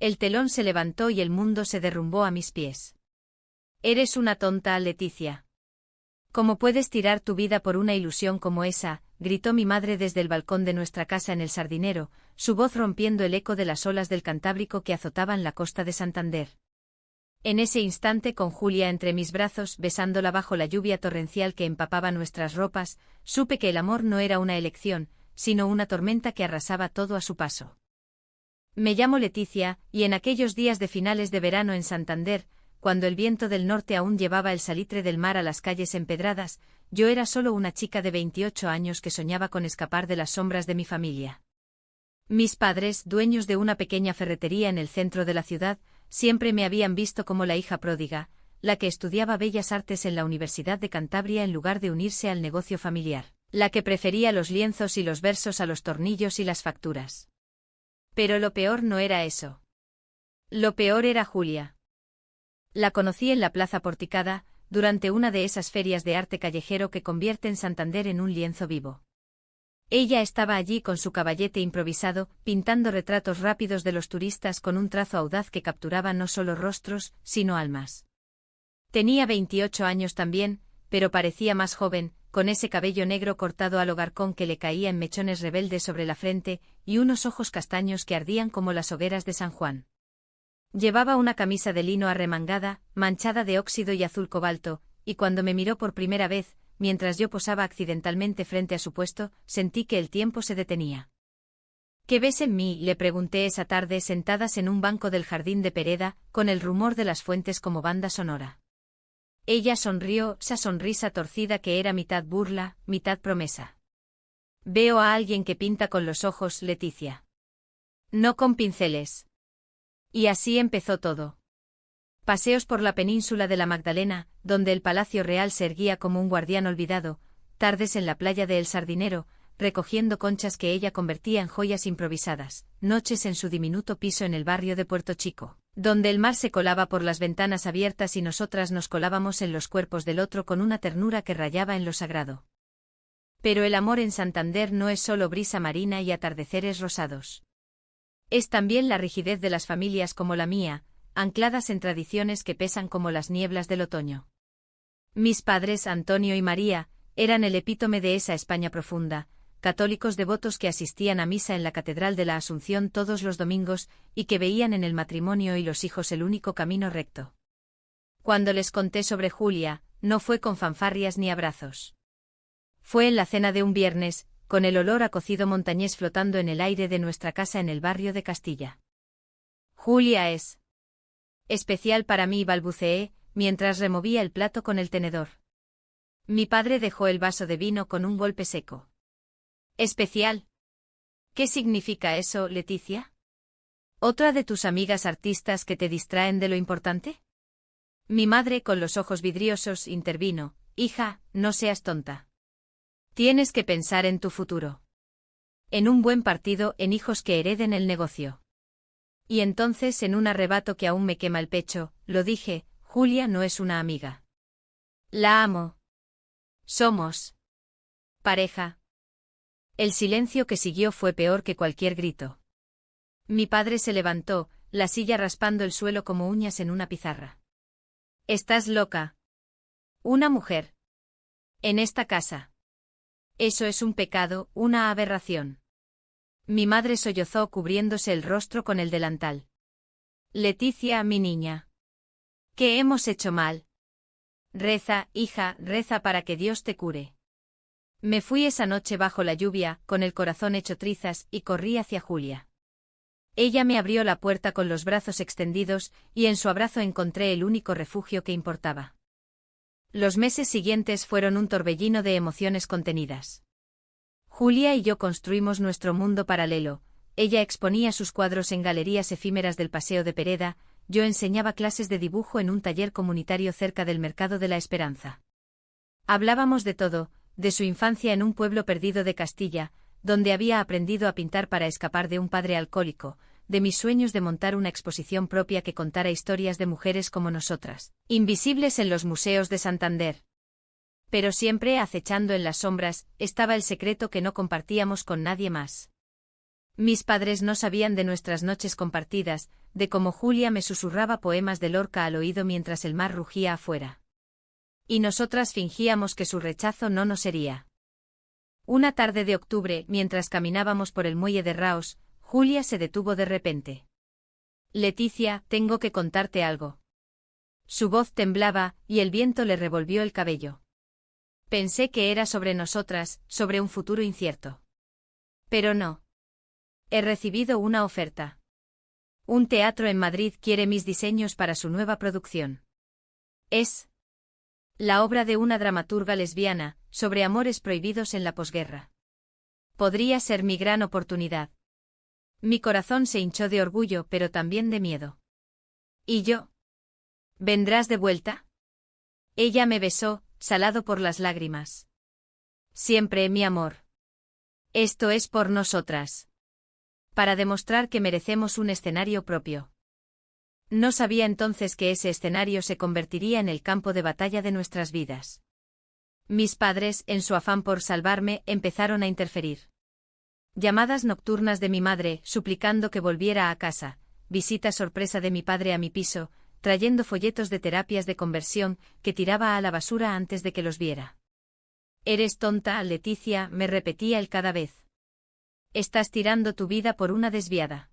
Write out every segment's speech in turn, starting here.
El telón se levantó y el mundo se derrumbó a mis pies. Eres una tonta, Leticia. ¿Cómo puedes tirar tu vida por una ilusión como esa?, gritó mi madre desde el balcón de nuestra casa en el Sardinero, su voz rompiendo el eco de las olas del Cantábrico que azotaban la costa de Santander. En ese instante, con Julia entre mis brazos, besándola bajo la lluvia torrencial que empapaba nuestras ropas, supe que el amor no era una elección, sino una tormenta que arrasaba todo a su paso. Me llamo Leticia, y en aquellos días de finales de verano en Santander, cuando el viento del norte aún llevaba el salitre del mar a las calles empedradas, yo era solo una chica de 28 años que soñaba con escapar de las sombras de mi familia. Mis padres, dueños de una pequeña ferretería en el centro de la ciudad, siempre me habían visto como la hija pródiga, la que estudiaba Bellas Artes en la Universidad de Cantabria en lugar de unirse al negocio familiar, la que prefería los lienzos y los versos a los tornillos y las facturas. Pero lo peor no era eso. Lo peor era Julia. La conocí en la Plaza Porticada, durante una de esas ferias de arte callejero que convierten Santander en un lienzo vivo. Ella estaba allí con su caballete improvisado, pintando retratos rápidos de los turistas con un trazo audaz que capturaba no solo rostros, sino almas. Tenía 28 años también, pero parecía más joven, con ese cabello negro cortado al hogarcón que le caía en mechones rebeldes sobre la frente, y unos ojos castaños que ardían como las hogueras de San Juan. Llevaba una camisa de lino arremangada, manchada de óxido y azul cobalto, y cuando me miró por primera vez, mientras yo posaba accidentalmente frente a su puesto, sentí que el tiempo se detenía. ¿Qué ves en mí?, le pregunté esa tarde sentadas en un banco del jardín de Pereda, con el rumor de las fuentes como banda sonora. Ella sonrió, esa sonrisa torcida que era mitad burla, mitad promesa. Veo a alguien que pinta con los ojos, Leticia. No con pinceles. Y así empezó todo. Paseos por la península de la Magdalena, donde el Palacio Real se erguía como un guardián olvidado, tardes en la playa de El Sardinero, recogiendo conchas que ella convertía en joyas improvisadas, noches en su diminuto piso en el barrio de Puerto Chico, donde el mar se colaba por las ventanas abiertas y nosotras nos colábamos en los cuerpos del otro con una ternura que rayaba en lo sagrado. Pero el amor en Santander no es solo brisa marina y atardeceres rosados. Es también la rigidez de las familias como la mía, ancladas en tradiciones que pesan como las nieblas del otoño. Mis padres, Antonio y María, eran el epítome de esa España profunda, católicos devotos que asistían a misa en la Catedral de la Asunción todos los domingos y que veían en el matrimonio y los hijos el único camino recto. Cuando les conté sobre Julia, no fue con fanfarrias ni abrazos. Fue en la cena de un viernes, con el olor a cocido montañés flotando en el aire de nuestra casa en el barrio de Castilla. Julia es especial para mí, balbuceé, mientras removía el plato con el tenedor. Mi padre dejó el vaso de vino con un golpe seco. ¿Especial? ¿Qué significa eso, Leticia? ¿Otra de tus amigas artistas que te distraen de lo importante? Mi madre, con los ojos vidriosos, intervino. Hija, no seas tonta. Tienes que pensar en tu futuro. En un buen partido, en hijos que hereden el negocio. Y entonces, en un arrebato que aún me quema el pecho, lo dije, Julia no es una amiga. La amo. Somos pareja. El silencio que siguió fue peor que cualquier grito. Mi padre se levantó, la silla raspando el suelo como uñas en una pizarra. Estás loca. Una mujer. En esta casa. Eso es un pecado, una aberración. Mi madre sollozó cubriéndose el rostro con el delantal. Leticia, mi niña. ¿Qué hemos hecho mal? Reza, hija, reza para que Dios te cure. Me fui esa noche bajo la lluvia, con el corazón hecho trizas, y corrí hacia Julia. Ella me abrió la puerta con los brazos extendidos, y en su abrazo encontré el único refugio que importaba. Los meses siguientes fueron un torbellino de emociones contenidas. Julia y yo construimos nuestro mundo paralelo. Ella exponía sus cuadros en galerías efímeras del Paseo de Pereda, yo enseñaba clases de dibujo en un taller comunitario cerca del Mercado de la Esperanza. Hablábamos de todo, de su infancia en un pueblo perdido de Castilla, donde había aprendido a pintar para escapar de un padre alcohólico, de mis sueños de montar una exposición propia que contara historias de mujeres como nosotras, invisibles en los museos de Santander. Pero siempre acechando en las sombras, estaba el secreto que no compartíamos con nadie más. Mis padres no sabían de nuestras noches compartidas, de cómo Julia me susurraba poemas de Lorca al oído mientras el mar rugía afuera. Y nosotras fingíamos que su rechazo no nos hería. Una tarde de octubre, mientras caminábamos por el muelle de Raos, Julia se detuvo de repente. Leticia, tengo que contarte algo. Su voz temblaba, y el viento le revolvió el cabello. Pensé que era sobre nosotras, sobre un futuro incierto. Pero no. He recibido una oferta. Un teatro en Madrid quiere mis diseños para su nueva producción. Es la obra de una dramaturga lesbiana, sobre amores prohibidos en la posguerra. Podría ser mi gran oportunidad. Mi corazón se hinchó de orgullo, pero también de miedo. ¿Y yo? ¿Vendrás de vuelta? Ella me besó, salado por las lágrimas. Siempre, mi amor. Esto es por nosotras. Para demostrar que merecemos un escenario propio. No sabía entonces que ese escenario se convertiría en el campo de batalla de nuestras vidas. Mis padres, en su afán por salvarme, empezaron a interferir. Llamadas nocturnas de mi madre, suplicando que volviera a casa, visita sorpresa de mi padre a mi piso, trayendo folletos de terapias de conversión, que tiraba a la basura antes de que los viera. Eres tonta, Leticia, me repetía él cada vez. Estás tirando tu vida por una desviada.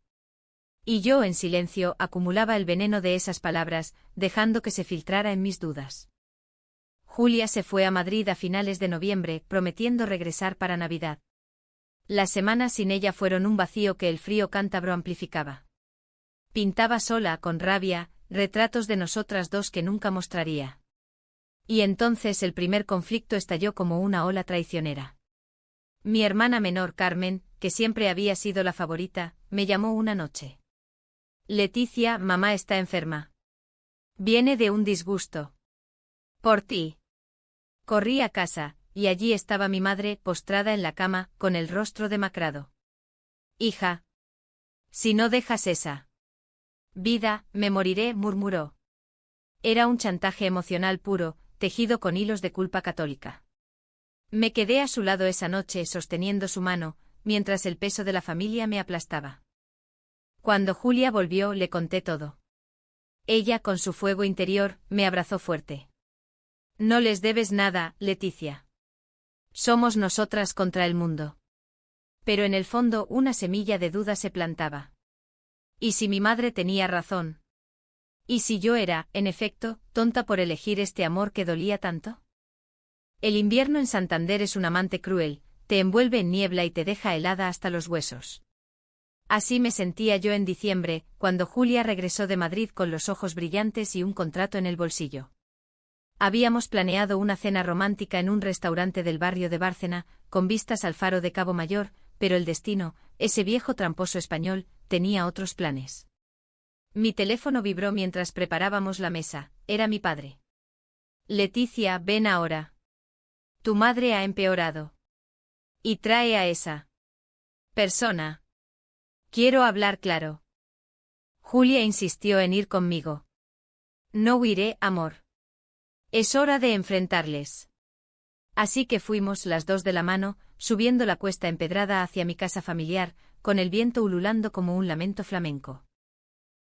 Y yo, en silencio, acumulaba el veneno de esas palabras, dejando que se filtrara en mis dudas. Julia se fue a Madrid a finales de noviembre, prometiendo regresar para Navidad. Las semanas sin ella fueron un vacío que el frío cántabro amplificaba. Pintaba sola, con rabia, retratos de nosotras dos que nunca mostraría. Y entonces el primer conflicto estalló como una ola traicionera. Mi hermana menor Carmen, que siempre había sido la favorita, me llamó una noche. Leticia, mamá está enferma. Viene de un disgusto. Por ti. Corrí a casa, y allí estaba mi madre, postrada en la cama, con el rostro demacrado. Hija. Si no dejas esa vida, me moriré, murmuró. Era un chantaje emocional puro, tejido con hilos de culpa católica. Me quedé a su lado esa noche sosteniendo su mano, mientras el peso de la familia me aplastaba. Cuando Julia volvió, le conté todo. Ella, con su fuego interior, me abrazó fuerte. No les debes nada, Leticia. Somos nosotras contra el mundo. Pero en el fondo una semilla de duda se plantaba. ¿Y si mi madre tenía razón? ¿Y si yo era, en efecto, tonta por elegir este amor que dolía tanto? El invierno en Santander es un amante cruel, te envuelve en niebla y te deja helada hasta los huesos. Así me sentía yo en diciembre, cuando Julia regresó de Madrid con los ojos brillantes y un contrato en el bolsillo. Habíamos planeado una cena romántica en un restaurante del barrio de Bárcena, con vistas al faro de Cabo Mayor, pero el destino, ese viejo tramposo español, tenía otros planes. Mi teléfono vibró mientras preparábamos la mesa, era mi padre. Leticia, ven ahora. Tu madre ha empeorado. Y trae a esa persona. Quiero hablar claro. Julia insistió en ir conmigo. No huiré, amor. Es hora de enfrentarles. Así que fuimos las dos de la mano, subiendo la cuesta empedrada hacia mi casa familiar, con el viento ululando como un lamento flamenco.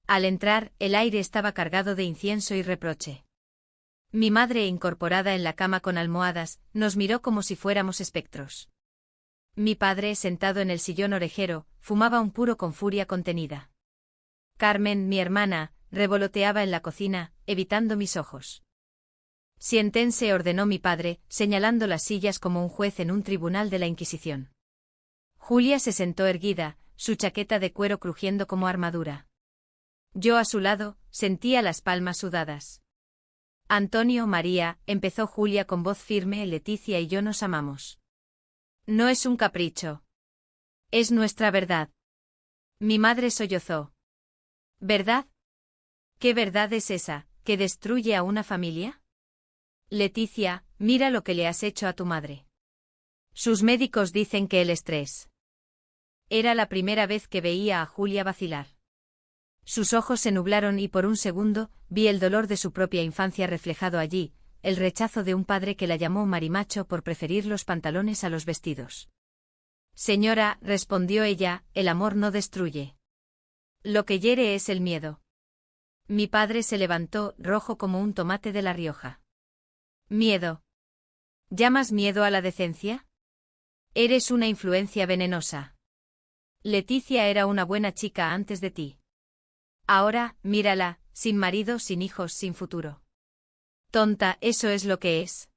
Al entrar, el aire estaba cargado de incienso y reproche. Mi madre, incorporada en la cama con almohadas, nos miró como si fuéramos espectros. Mi padre, sentado en el sillón orejero, fumaba un puro con furia contenida. Carmen, mi hermana, revoloteaba en la cocina, evitando mis ojos. Siéntense, ordenó mi padre, señalando las sillas como un juez en un tribunal de la Inquisición. Julia se sentó erguida, su chaqueta de cuero crujiendo como armadura. Yo a su lado, sentía las palmas sudadas. Antonio, María, empezó Julia con voz firme, Leticia y yo nos amamos. No es un capricho. Es nuestra verdad. Mi madre sollozó. ¿Verdad? ¿Qué verdad es esa, que destruye a una familia? Leticia, mira lo que le has hecho a tu madre. Sus médicos dicen que el estrés. Era la primera vez que veía a Julia vacilar. Sus ojos se nublaron y por un segundo vi el dolor de su propia infancia reflejado allí, el rechazo de un padre que la llamó marimacho por preferir los pantalones a los vestidos. Señora, respondió ella, el amor no destruye. Lo que hiere es el miedo. Mi padre se levantó, rojo como un tomate de La Rioja. Miedo. ¿Llamas miedo a la decencia? Eres una influencia venenosa. Leticia era una buena chica antes de ti. Ahora, mírala, sin marido, sin hijos, sin futuro. Tonta, eso es lo que es.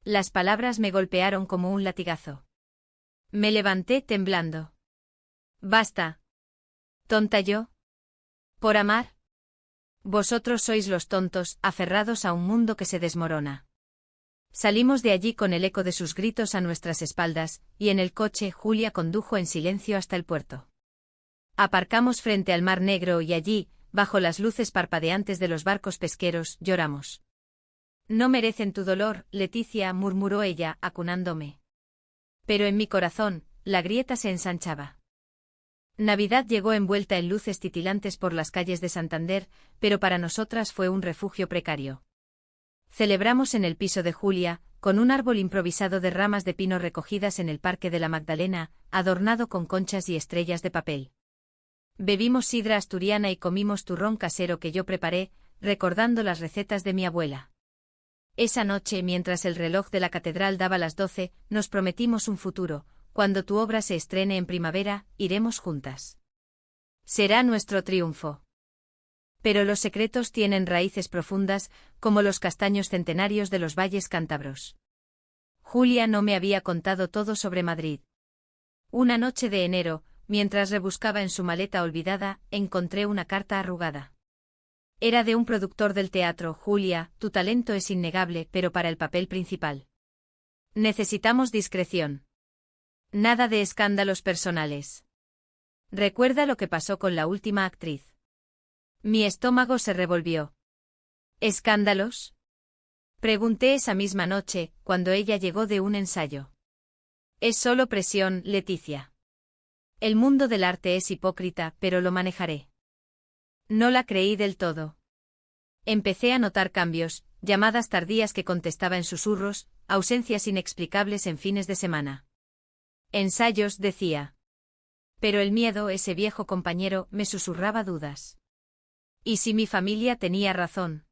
Las palabras me golpearon como un latigazo. Me levanté temblando. Basta. ¿Tonta yo? ¿Por amar? Vosotros sois los tontos, aferrados a un mundo que se desmorona. Salimos de allí con el eco de sus gritos a nuestras espaldas, y en el coche Julia condujo en silencio hasta el puerto. Aparcamos frente al Mar Negro y allí, bajo las luces parpadeantes de los barcos pesqueros, lloramos. No merecen tu dolor, Leticia, murmuró ella, acunándome. Pero en mi corazón, la grieta se ensanchaba. Navidad llegó envuelta en luces titilantes por las calles de Santander, pero para nosotras fue un refugio precario. Celebramos en el piso de Julia, con un árbol improvisado de ramas de pino recogidas en el Parque de la Magdalena, adornado con conchas y estrellas de papel. Bebimos sidra asturiana y comimos turrón casero que yo preparé, recordando las recetas de mi abuela. Esa noche, mientras el reloj de la catedral daba las 12, nos prometimos un futuro. Cuando tu obra se estrene en primavera, iremos juntas. Será nuestro triunfo. Pero los secretos tienen raíces profundas, como los castaños centenarios de los valles cántabros. Julia no me había contado todo sobre Madrid. Una noche de enero, mientras rebuscaba en su maleta olvidada, encontré una carta arrugada. Era de un productor del teatro. Julia, tu talento es innegable, pero para el papel principal. Necesitamos discreción. Nada de escándalos personales. Recuerda lo que pasó con la última actriz. Mi estómago se revolvió. ¿Escándalos? Pregunté esa misma noche, cuando ella llegó de un ensayo. Es solo presión, Leticia. El mundo del arte es hipócrita, pero lo manejaré. No la creí del todo. Empecé a notar cambios, llamadas tardías que contestaba en susurros, ausencias inexplicables en fines de semana. Ensayos, decía. Pero el miedo, ese viejo compañero, me susurraba dudas. ¿Y si mi familia tenía razón?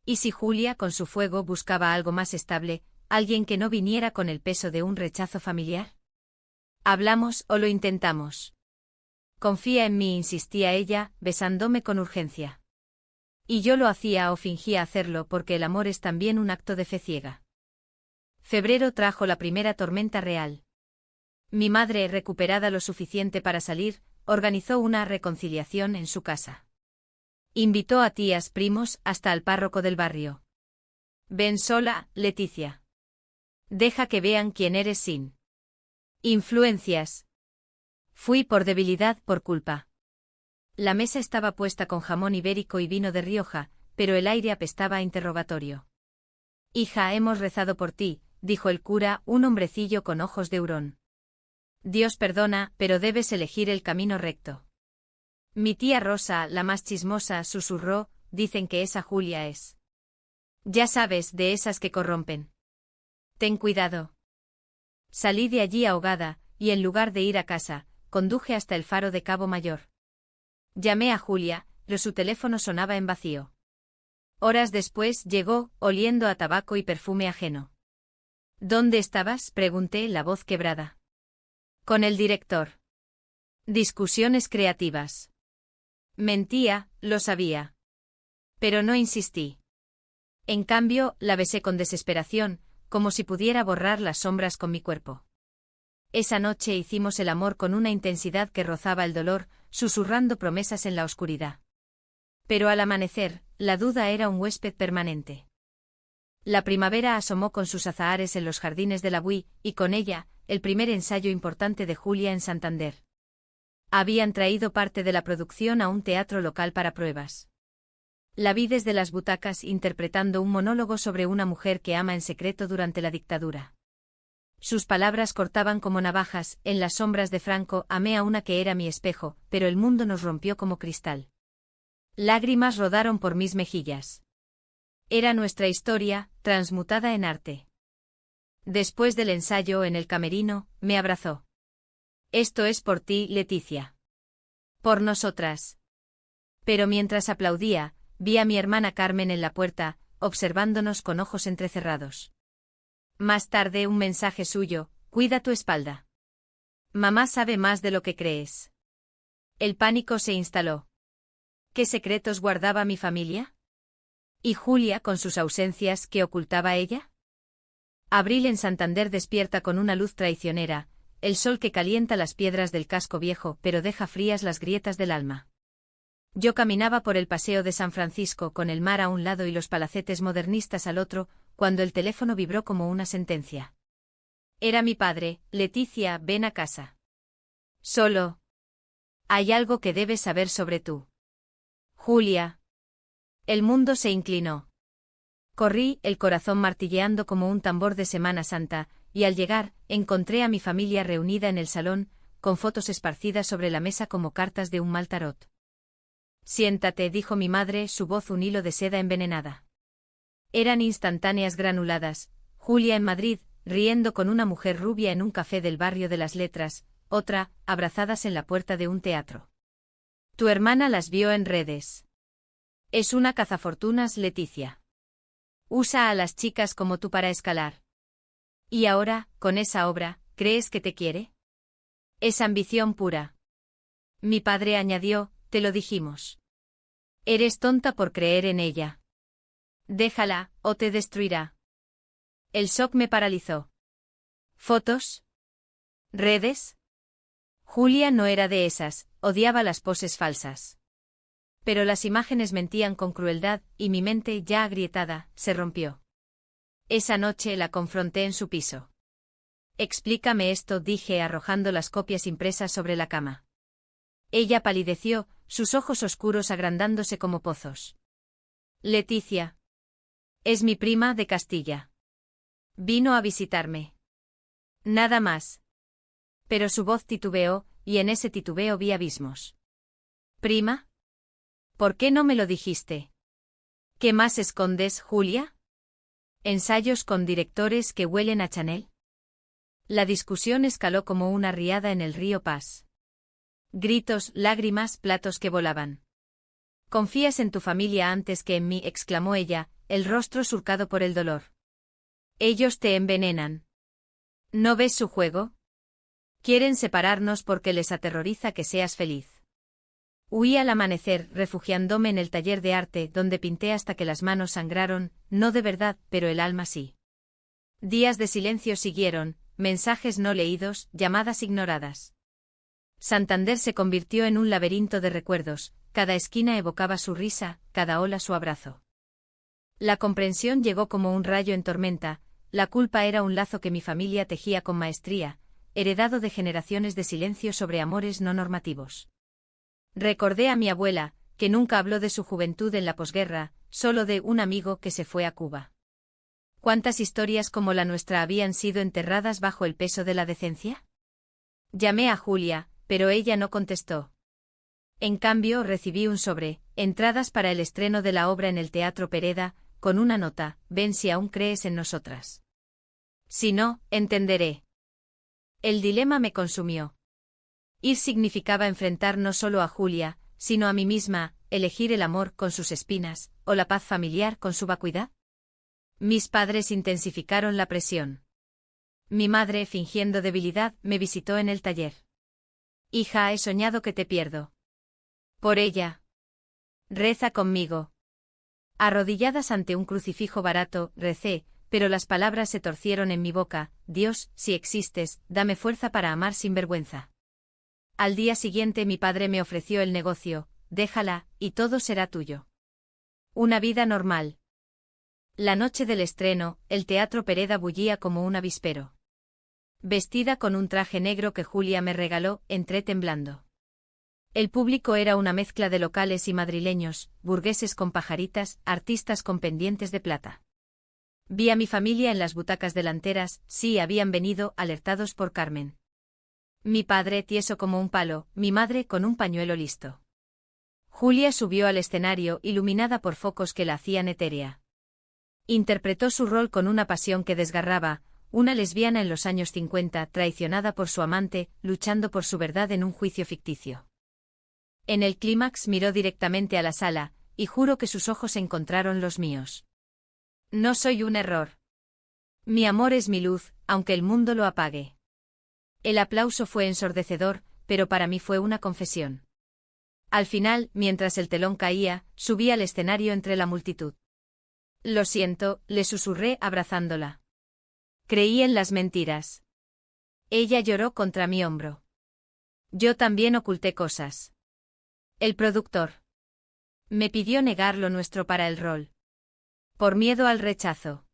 ¿Y si Julia, con su fuego, buscaba algo más estable, alguien que no viniera con el peso de un rechazo familiar? ¿Hablamos o lo intentamos? Confía en mí, insistía ella, besándome con urgencia. Y yo lo hacía o fingía hacerlo porque el amor es también un acto de fe ciega. Febrero trajo la primera tormenta real. Mi madre, recuperada lo suficiente para salir, organizó una reconciliación en su casa. Invitó a tías, primos, hasta al párroco del barrio. Ven sola, Leticia. Deja que vean quién eres sin influencias. Fui por debilidad, por culpa. La mesa estaba puesta con jamón ibérico y vino de Rioja, pero el aire apestaba a interrogatorio. Hija, hemos rezado por ti, dijo el cura, un hombrecillo con ojos de hurón. Dios perdona, pero debes elegir el camino recto. Mi tía Rosa, la más chismosa, susurró, dicen que esa Julia es. Ya sabes, de esas que corrompen. Ten cuidado. Salí de allí ahogada, y en lugar de ir a casa, conduje hasta el faro de Cabo Mayor. Llamé a Julia, pero su teléfono sonaba en vacío. Horas después llegó, oliendo a tabaco y perfume ajeno. ¿Dónde estabas?, pregunté, la voz quebrada. Con el director. Discusiones creativas. Mentía, lo sabía. Pero no insistí. En cambio, la besé con desesperación, como si pudiera borrar las sombras con mi cuerpo. Esa noche hicimos el amor con una intensidad que rozaba el dolor, susurrando promesas en la oscuridad. Pero al amanecer, la duda era un huésped permanente. La primavera asomó con sus azahares en los jardines de la Bui, y con ella, el primer ensayo importante de Julia en Santander. Habían traído parte de la producción a un teatro local para pruebas. La vi desde las butacas interpretando un monólogo sobre una mujer que ama en secreto durante la dictadura. Sus palabras cortaban como navajas. En las sombras de Franco amé a una que era mi espejo, pero el mundo nos rompió como cristal. Lágrimas rodaron por mis mejillas. Era nuestra historia, transmutada en arte. Después del ensayo en el camerino, me abrazó. Esto es por ti, Leticia. Por nosotras. Pero mientras aplaudía, vi a mi hermana Carmen en la puerta, observándonos con ojos entrecerrados. Más tarde un mensaje suyo: cuida tu espalda. Mamá sabe más de lo que crees. El pánico se instaló. ¿Qué secretos guardaba mi familia? ¿Y Julia con sus ausencias, qué ocultaba ella? Abril en Santander despierta con una luz traicionera, el sol que calienta las piedras del casco viejo pero deja frías las grietas del alma. Yo caminaba por el paseo de San Francisco con el mar a un lado y los palacetes modernistas al otro, cuando el teléfono vibró como una sentencia. Era mi padre. Leticia, ven a casa. Solo. Hay algo que debes saber sobre tú. Julia. El mundo se inclinó. Corrí, el corazón martilleando como un tambor de Semana Santa, y al llegar, encontré a mi familia reunida en el salón, con fotos esparcidas sobre la mesa como cartas de un mal tarot. Siéntate, dijo mi madre, su voz un hilo de seda envenenada. Eran instantáneas granuladas: Julia en Madrid, riendo con una mujer rubia en un café del barrio de las Letras, otra, abrazadas en la puerta de un teatro. Tu hermana las vio en redes. Es una cazafortunas, Leticia. Usa a las chicas como tú para escalar. Y ahora, con esa obra, ¿crees que te quiere? Es ambición pura. Mi padre añadió: te lo dijimos. Eres tonta por creer en ella. Déjala, o te destruirá. El shock me paralizó. ¿Fotos? ¿Redes? Julia no era de esas, odiaba las poses falsas. Pero las imágenes mentían con crueldad, y mi mente, ya agrietada, se rompió. Esa noche la confronté en su piso. Explícame esto, dije arrojando las copias impresas sobre la cama. Ella palideció, sus ojos oscuros agrandándose como pozos. Leticia. Es mi prima de Castilla. Vino a visitarme. Nada más. Pero su voz titubeó, y en ese titubeo vi abismos. ¿Prima? ¿Por qué no me lo dijiste? ¿Qué más escondes, Julia? ¿Ensayos con directores que huelen a Chanel? La discusión escaló como una riada en el río Pas. Gritos, lágrimas, platos que volaban. ¿Confías en tu familia antes que en mí?, exclamó ella, el rostro surcado por el dolor. Ellos te envenenan. ¿No ves su juego? Quieren separarnos porque les aterroriza que seas feliz. Huí al amanecer, refugiándome en el taller de arte, donde pinté hasta que las manos sangraron, no de verdad, pero el alma sí. Días de silencio siguieron, mensajes no leídos, llamadas ignoradas. Santander se convirtió en un laberinto de recuerdos, cada esquina evocaba su risa, cada ola su abrazo. La comprensión llegó como un rayo en tormenta, la culpa era un lazo que mi familia tejía con maestría, heredado de generaciones de silencio sobre amores no normativos. Recordé a mi abuela, que nunca habló de su juventud en la posguerra, solo de un amigo que se fue a Cuba. ¿Cuántas historias como la nuestra habían sido enterradas bajo el peso de la decencia? Llamé a Julia, pero ella no contestó. En cambio recibí un sobre, entradas para el estreno de la obra en el Teatro Pereda, con una nota: ven si aún crees en nosotras. Si no, entenderé. El dilema me consumió. Ir significaba enfrentar no solo a Julia, sino a mí misma, elegir el amor con sus espinas, o la paz familiar con su vacuidad. Mis padres intensificaron la presión. Mi madre, fingiendo debilidad, me visitó en el taller. Hija, he soñado que te pierdo. Por ella. Reza conmigo. Arrodilladas ante un crucifijo barato, recé, pero las palabras se torcieron en mi boca: Dios, si existes, dame fuerza para amar sin vergüenza. Al día siguiente mi padre me ofreció el negocio: déjala, y todo será tuyo. Una vida normal. La noche del estreno, el Teatro Pereda bullía como un avispero. Vestida con un traje negro que Julia me regaló, entré temblando. El público era una mezcla de locales y madrileños, burgueses con pajaritas, artistas con pendientes de plata. Vi a mi familia en las butacas delanteras, sí, habían venido, alertados por Carmen. Mi padre tieso como un palo, mi madre con un pañuelo listo. Julia subió al escenario, iluminada por focos que la hacían etérea. Interpretó su rol con una pasión que desgarraba, una lesbiana en los años 50, traicionada por su amante, luchando por su verdad en un juicio ficticio. En el clímax miró directamente a la sala, y juro que sus ojos encontraron los míos. No soy un error. Mi amor es mi luz, aunque el mundo lo apague. El aplauso fue ensordecedor, pero para mí fue una confesión. Al final, mientras el telón caía, subí al escenario entre la multitud. Lo siento, le susurré abrazándola. Creí en las mentiras. Ella lloró contra mi hombro. Yo también oculté cosas. El productor me pidió negar lo nuestro para el rol. Por miedo al rechazo.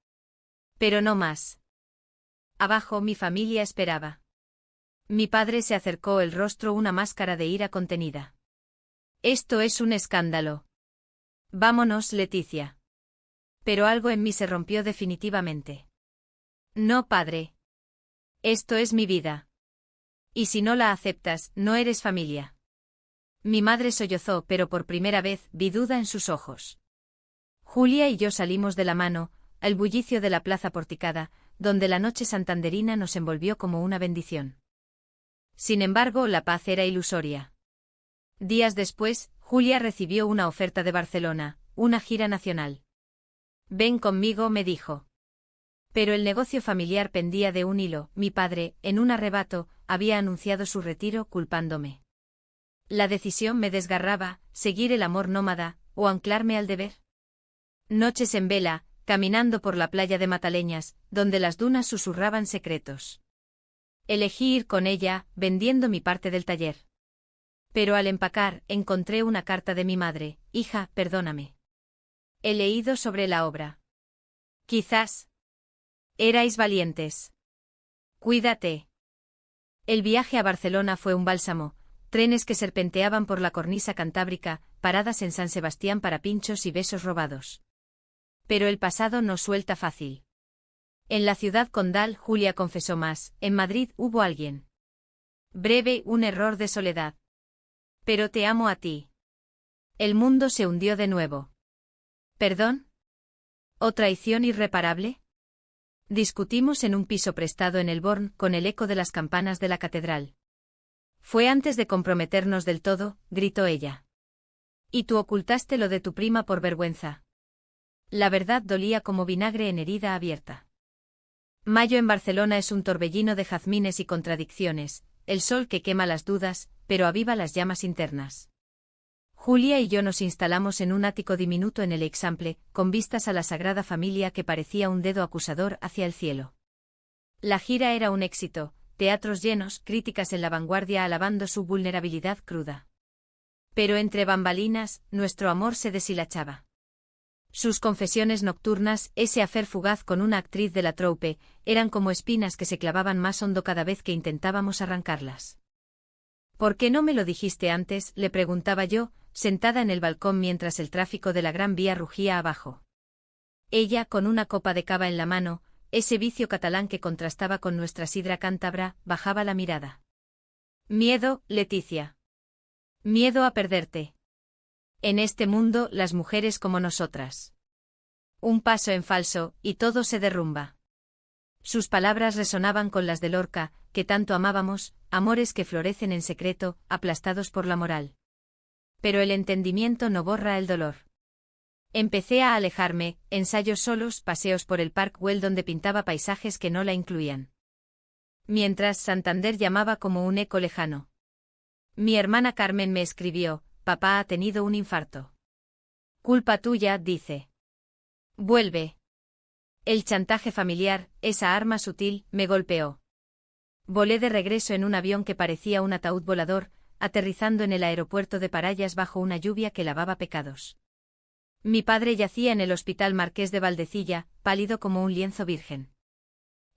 Pero no más. Abajo mi familia esperaba. Mi padre se acercó, el rostro una máscara de ira contenida. Esto es un escándalo. Vámonos, Leticia. Pero algo en mí se rompió definitivamente. No, padre. Esto es mi vida. Y si no la aceptas, no eres familia. Mi madre sollozó, pero por primera vez vi duda en sus ojos. Julia y yo salimos de la mano, al bullicio de la plaza porticada, donde la noche santanderina nos envolvió como una bendición. Sin embargo, la paz era ilusoria. Días después, Julia recibió una oferta de Barcelona, una gira nacional. Ven conmigo, me dijo. Pero el negocio familiar pendía de un hilo. Mi padre, en un arrebato, había anunciado su retiro culpándome. La decisión me desgarraba, seguir el amor nómada, o anclarme al deber. Noches en vela, caminando por la playa de Mataleñas, donde las dunas susurraban secretos. Elegí ir con ella, vendiendo mi parte del taller. Pero al empacar, encontré una carta de mi madre. Hija, perdóname. He leído sobre la obra. Quizás erais valientes. Cuídate. El viaje a Barcelona fue un bálsamo, trenes que serpenteaban por la cornisa cantábrica, paradas en San Sebastián para pinchos y besos robados. Pero el pasado no suelta fácil. En la ciudad condal, Julia confesó más. En Madrid hubo alguien. Breve, un error de soledad. Pero te amo a ti. El mundo se hundió de nuevo. ¿Perdón? ¿O traición irreparable? Discutimos en un piso prestado en el Born, con el eco de las campanas de la catedral. Fue antes de comprometernos del todo, gritó ella. Y tú ocultaste lo de tu prima por vergüenza. La verdad dolía como vinagre en herida abierta. Mayo en Barcelona es un torbellino de jazmines y contradicciones, el sol que quema las dudas, pero aviva las llamas internas. Julia y yo nos instalamos en un ático diminuto en el Eixample, con vistas a la Sagrada Familia que parecía un dedo acusador hacia el cielo. La gira era un éxito, teatros llenos, críticas en la vanguardia alabando su vulnerabilidad cruda. Pero entre bambalinas, nuestro amor se deshilachaba. Sus confesiones nocturnas, ese afer fugaz con una actriz de la troupe, eran como espinas que se clavaban más hondo cada vez que intentábamos arrancarlas. ¿Por qué no me lo dijiste antes?, le preguntaba yo, sentada en el balcón mientras el tráfico de la Gran Vía rugía abajo. Ella, con una copa de cava en la mano, ese vicio catalán que contrastaba con nuestra sidra cántabra, bajaba la mirada. Miedo, Leticia. Miedo a perderte. En este mundo, las mujeres como nosotras. Un paso en falso, y todo se derrumba. Sus palabras resonaban con las de Lorca, que tanto amábamos, amores que florecen en secreto, aplastados por la moral. Pero el entendimiento no borra el dolor. Empecé a alejarme, ensayos solos, paseos por el Park Güell donde pintaba paisajes que no la incluían. Mientras Santander llamaba como un eco lejano. Mi hermana Carmen me escribió: papá ha tenido un infarto. Culpa tuya, dice. Vuelve. El chantaje familiar, esa arma sutil, me golpeó. Volé de regreso en un avión que parecía un ataúd volador, aterrizando en el aeropuerto de Parallas bajo una lluvia que lavaba pecados. Mi padre yacía en el Hospital Marqués de Valdecilla, pálido como un lienzo virgen.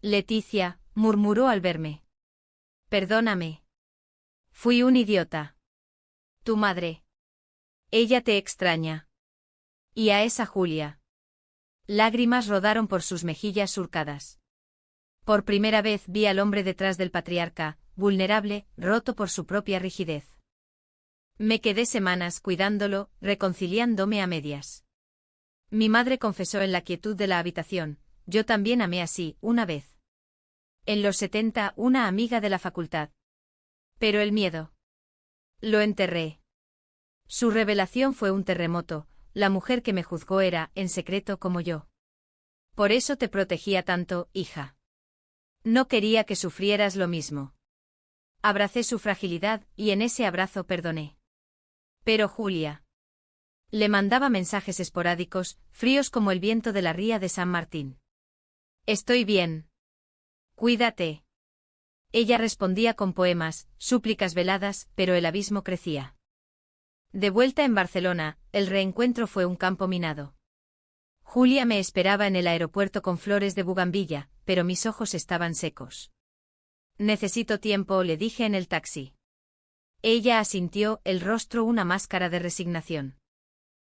Leticia, murmuró al verme. Perdóname. Fui un idiota. Tu madre. Ella te extraña. Y a esa Julia. Lágrimas rodaron por sus mejillas surcadas. Por primera vez vi al hombre detrás del patriarca, vulnerable, roto por su propia rigidez. Me quedé semanas cuidándolo, reconciliándome a medias. Mi madre confesó en la quietud de la habitación: yo también amé así, una vez. En los 70, una amiga de la facultad. Pero el miedo. Lo enterré. Su revelación fue un terremoto, la mujer que me juzgó era, en secreto como yo. Por eso te protegía tanto, hija. No quería que sufrieras lo mismo. Abracé su fragilidad, y en ese abrazo perdoné. Pero Julia. Le mandaba mensajes esporádicos, fríos como el viento de la ría de San Martín. Estoy bien. Cuídate. Ella respondía con poemas, súplicas veladas, pero el abismo crecía. De vuelta en Barcelona, el reencuentro fue un campo minado. Julia me esperaba en el aeropuerto con flores de bugambilla, pero mis ojos estaban secos. Necesito tiempo, le dije en el taxi. Ella asintió, el rostro una máscara de resignación.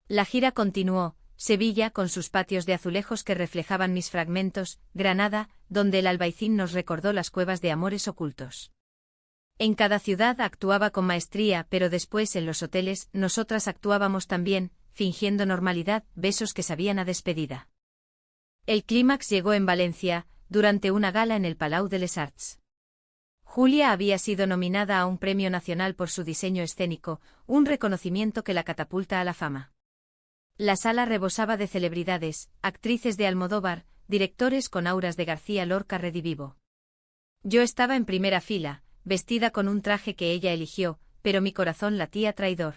La gira continuó, Sevilla con sus patios de azulejos que reflejaban mis fragmentos, Granada, donde el albaicín nos recordó las cuevas de amores ocultos. En cada ciudad actuaba con maestría, pero después en los hoteles, nosotras actuábamos también, fingiendo normalidad, besos que sabían a despedida. El clímax llegó en Valencia, durante una gala en el Palau de les Arts. Julia había sido nominada a un premio nacional por su diseño escénico, un reconocimiento que la catapulta a la fama. La sala rebosaba de celebridades, actrices de Almodóvar, directores con auras de García Lorca redivivo. Yo estaba en primera fila, vestida con un traje que ella eligió, pero mi corazón latía traidor.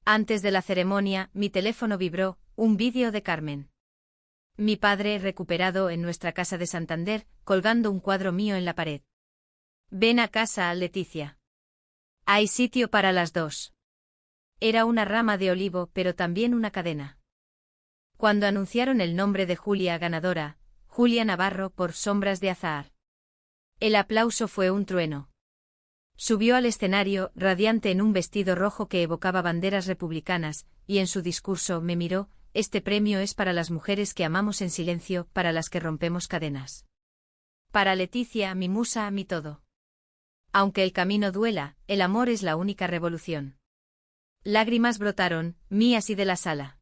Antes de la ceremonia, mi teléfono vibró, un vídeo de Carmen. Mi padre recuperado en nuestra casa de Santander, colgando un cuadro mío en la pared. Ven a casa, Leticia. Hay sitio para las dos. Era una rama de olivo, pero también una cadena. Cuando anunciaron el nombre de Julia ganadora, Julia Navarro por Sombras de Azahar. El aplauso fue un trueno. Subió al escenario, radiante en un vestido rojo que evocaba banderas republicanas, y en su discurso me miró, este premio es para las mujeres que amamos en silencio, para las que rompemos cadenas. Para Leticia, mi musa, mi todo. Aunque el camino duela, el amor es la única revolución. Lágrimas brotaron, mías y de la sala.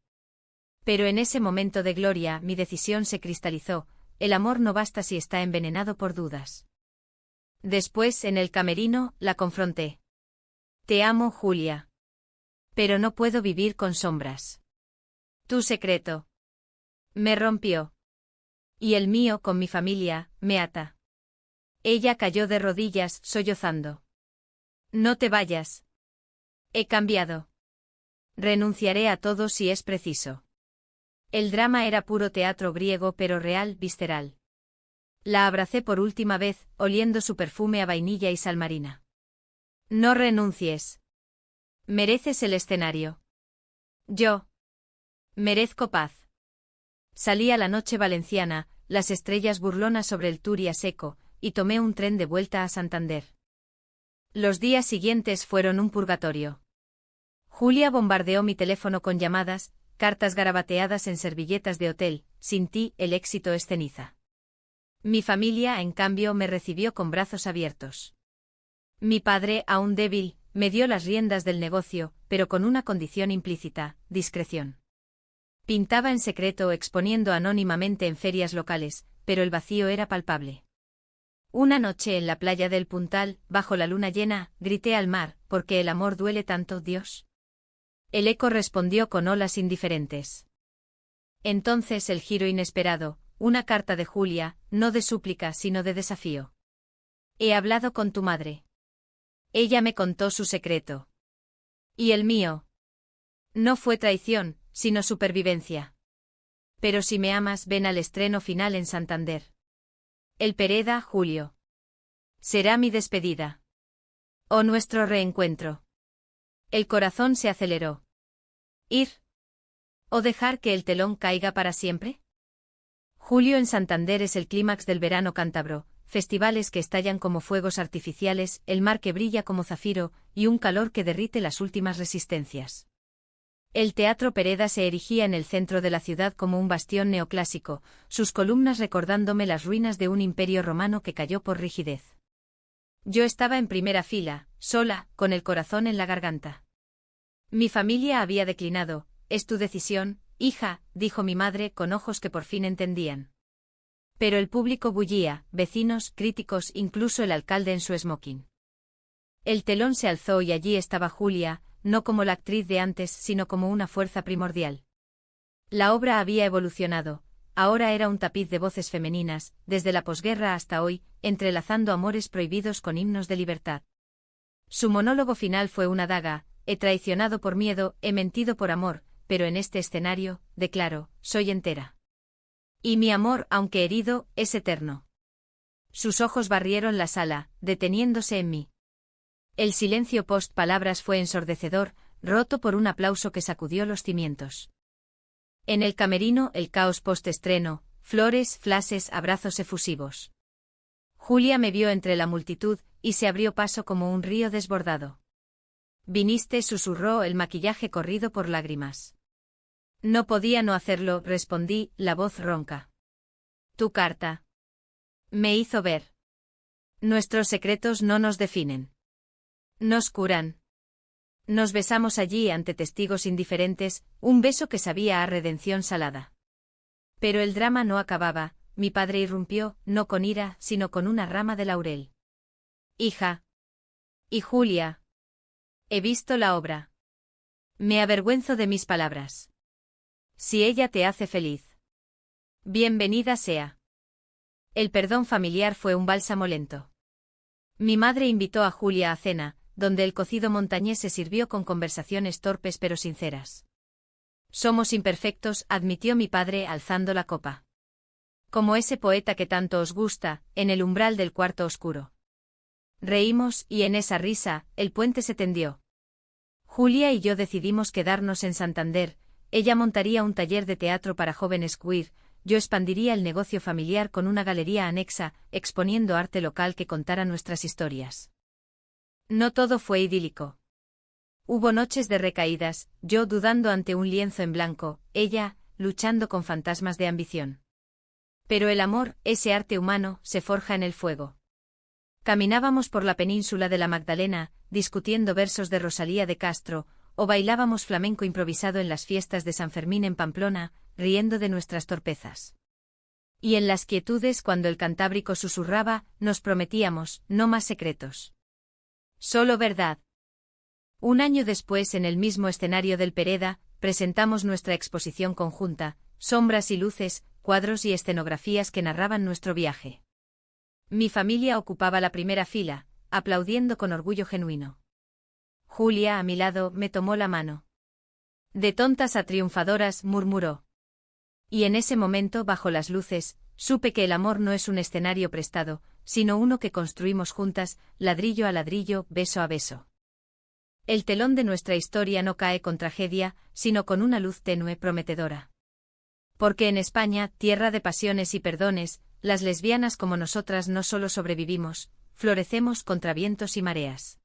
Pero en ese momento de gloria, mi decisión se cristalizó, el amor no basta si está envenenado por dudas. Después, en el camerino, la confronté. Te amo, Julia. Pero no puedo vivir con sombras. Tu secreto. Me rompió. Y el mío, con mi familia, me ata. Ella cayó de rodillas, sollozando. No te vayas. He cambiado. Renunciaré a todo si es preciso. El drama era puro teatro griego pero real, visceral. La abracé por última vez, oliendo su perfume a vainilla y sal marina. No renuncies. Mereces el escenario. Yo. Merezco paz. Salí a la noche valenciana, las estrellas burlonas sobre el Turia seco, y tomé un tren de vuelta a Santander. Los días siguientes fueron un purgatorio. Julia bombardeó mi teléfono con llamadas, cartas garabateadas en servilletas de hotel, sin ti, el éxito es ceniza. Mi familia, en cambio, me recibió con brazos abiertos. Mi padre, aún débil, me dio las riendas del negocio, pero con una condición implícita, discreción. Pintaba en secreto exponiendo anónimamente en ferias locales, pero el vacío era palpable. Una noche en la playa del Puntal, bajo la luna llena, grité al mar, ¿por qué el amor duele tanto, Dios? El eco respondió con olas indiferentes. Entonces el giro inesperado, una carta de Julia, no de súplica sino de desafío. He hablado con tu madre. Ella me contó su secreto. ¿Y el mío? No fue traición, sino supervivencia. Pero si me amas, ven al estreno final en Santander. El Pereda, Julio. Será mi despedida. O nuestro reencuentro. El corazón se aceleró. ¿Ir? ¿O dejar que el telón caiga para siempre? Julio en Santander es el clímax del verano cántabro, festivales que estallan como fuegos artificiales, el mar que brilla como zafiro, y un calor que derrite las últimas resistencias. El Teatro Pereda se erigía en el centro de la ciudad como un bastión neoclásico, sus columnas recordándome las ruinas de un imperio romano que cayó por rigidez. Yo estaba en primera fila, sola, con el corazón en la garganta. Mi familia había declinado. Es tu decisión, hija, dijo mi madre con ojos que por fin entendían. Pero el público bullía, vecinos, críticos, incluso el alcalde en su smoking. El telón se alzó y allí estaba Julia, no como la actriz de antes, sino como una fuerza primordial. La obra había evolucionado, ahora era un tapiz de voces femeninas, desde la posguerra hasta hoy, entrelazando amores prohibidos con himnos de libertad. Su monólogo final fue una daga: he traicionado por miedo, he mentido por amor, pero en este escenario, declaro, soy entera. Y mi amor, aunque herido, es eterno. Sus ojos barrieron la sala, deteniéndose en mí. El silencio post palabras fue ensordecedor, roto por un aplauso que sacudió los cimientos. En el camerino, el caos post-estreno, flores, flashes, abrazos efusivos. Julia me vio entre la multitud, y se abrió paso como un río desbordado. Viniste, susurró, el maquillaje corrido por lágrimas. No podía no hacerlo, respondí, la voz ronca. Tu carta. Me hizo ver. Nuestros secretos no nos definen. Nos curan. Nos besamos allí ante testigos indiferentes, un beso que sabía a redención salada. Pero el drama no acababa, mi padre irrumpió, no con ira, sino con una rama de laurel. Hija. Y Julia. He visto la obra. Me avergüenzo de mis palabras. Si ella te hace feliz. Bienvenida sea. El perdón familiar fue un bálsamo lento. Mi madre invitó a Julia a cena, donde el cocido montañés se sirvió con conversaciones torpes pero sinceras. Somos imperfectos, admitió mi padre alzando la copa. Como ese poeta que tanto os gusta, en el umbral del cuarto oscuro. Reímos, y en esa risa, el puente se tendió. Julia y yo decidimos quedarnos en Santander, ella montaría un taller de teatro para jóvenes queer, yo expandiría el negocio familiar con una galería anexa, exponiendo arte local que contara nuestras historias. No todo fue idílico. Hubo noches de recaídas, yo dudando ante un lienzo en blanco, ella, luchando con fantasmas de ambición. Pero el amor, ese arte humano, se forja en el fuego. Caminábamos por la península de la Magdalena, discutiendo versos de Rosalía de Castro, o bailábamos flamenco improvisado en las fiestas de San Fermín en Pamplona, riendo de nuestras torpezas. Y en las quietudes, cuando el Cantábrico susurraba, nos prometíamos, no más secretos. Solo verdad. Un año después, en el mismo escenario del Pereda, presentamos nuestra exposición conjunta, sombras y luces, cuadros y escenografías que narraban nuestro viaje. Mi familia ocupaba la primera fila, aplaudiendo con orgullo genuino. Julia, a mi lado, me tomó la mano. De tontas a triunfadoras, murmuró. Y en ese momento, bajo las luces, supe que el amor no es un escenario prestado, sino uno que construimos juntas, ladrillo a ladrillo, beso a beso. El telón de nuestra historia no cae con tragedia, sino con una luz tenue prometedora. Porque en España, tierra de pasiones y perdones, las lesbianas como nosotras no solo sobrevivimos, florecemos contra vientos y mareas.